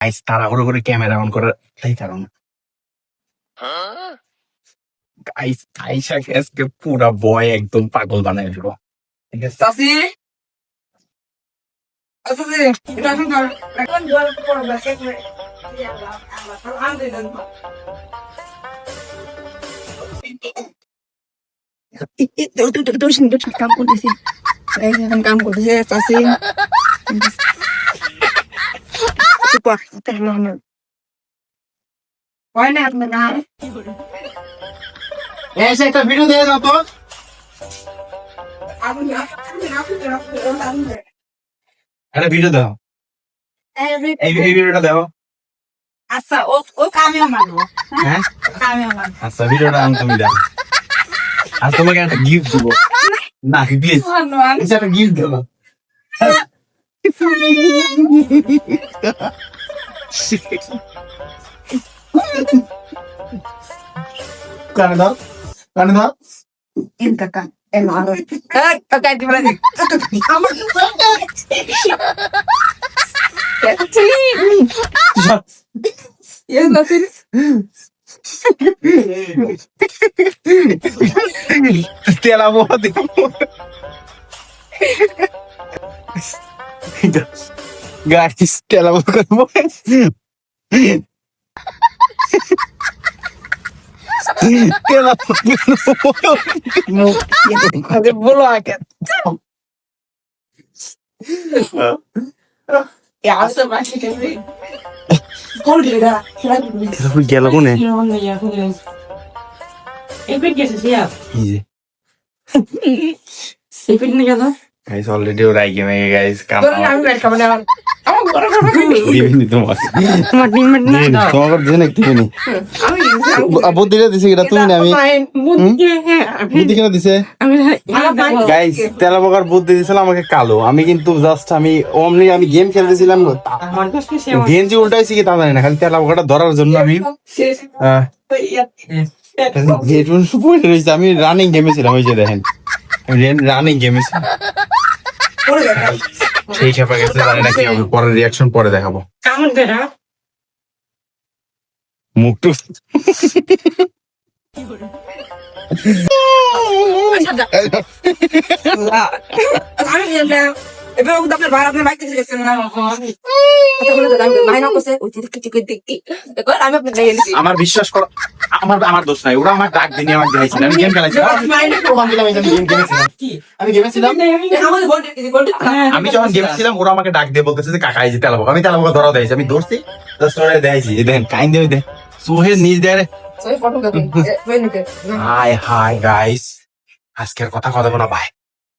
Guys তাড়াহুড়ো করে camera on করার তাই কারণ গাইস আইসাকে আজকে পুরা বয় একদম পাগল বানাই দিব। ঠিক আছে চাচি চাচি এটা এখন কর এখন জল পড়া বাসে করে কাম করতেছি এখন কাম করতেছে চাচি হয় না আপনার না এসে একটা ভিডিও দিয়ে দাও তো। একটা ভিডিও দাও, এই ভিডিওটা দাও। আচ্ছা ও ও কামিও মানবো হ্যাঁ কামিও মানবো আচ্ছা ভিডিওটা তুমি দাও, আর তোমাকে একটা গিফট দেবো। না প্লিজ একটা গিফট দেবো। কানে দাও, কানে দাও। Kakak, emang kakak di mana? Aman. Ya nanti. Stella muovi. Guys, Stella muovi. Stella muovi. Ada bulu akan. Ya asal masih kali. Kau dia kira dulu. Kenapa gila kau nih? Ya aku dia. Ipin ke siap. Iya. Ipin ni kan? Guys, already udah gimana guys? Kamu Baru ambil kamu Kamu gini tuh mas. Mati mati. তোমাকে দিছে নাকি তুমি? বুদ্ধি কে দিছে এটা তুমি না আমি? বুদ্ধি কে দিছে? গাইস তেলা বকার বুদ্ধি দিছিল আমাকে কালো। আমি কিন্তু জাস্ট আমি গেম খেলতেছিলাম। গেঞ্জি উল্টাইছি কি তা জানি না, খালি তেলা বকাটা ধরার জন্য আমি আমি রানিং গেমে ছিলাম। ওই যে দেখেন রানিং গেমে ছিলাম। ঠিক হয়ে গেছে, জানি না কি হবে, পরের রিয়াকশন পরে দেখাবো। কেমন করে মুখটু এবার ও আপনার ভাই আপনার বাইক গেছেন না ভাই না করছে ওই দেখো আমি আপনার গায়ে এনেছি আমার বিশ্বাস করো, আমার দোষ নাই। ওরা আমার ডাক দিনে আমার গাইছিল, আমি গেম খেলাছিলাম। আমি গেমে ছিলাম। আমি যখন গেমে ছিলাম ওরা আমাকে ডাক দিয়ে বলতেছে যে কাকা এই যে তেলাবক। আমি তেলাবক ধরা দিয়েছি, আমি ধরছি দেখাইছি। দেখেন কাইন দেবে দে সোহের নিজ দেয়। হাই হাই গাইস, আজকের কথা বলো না ভাই।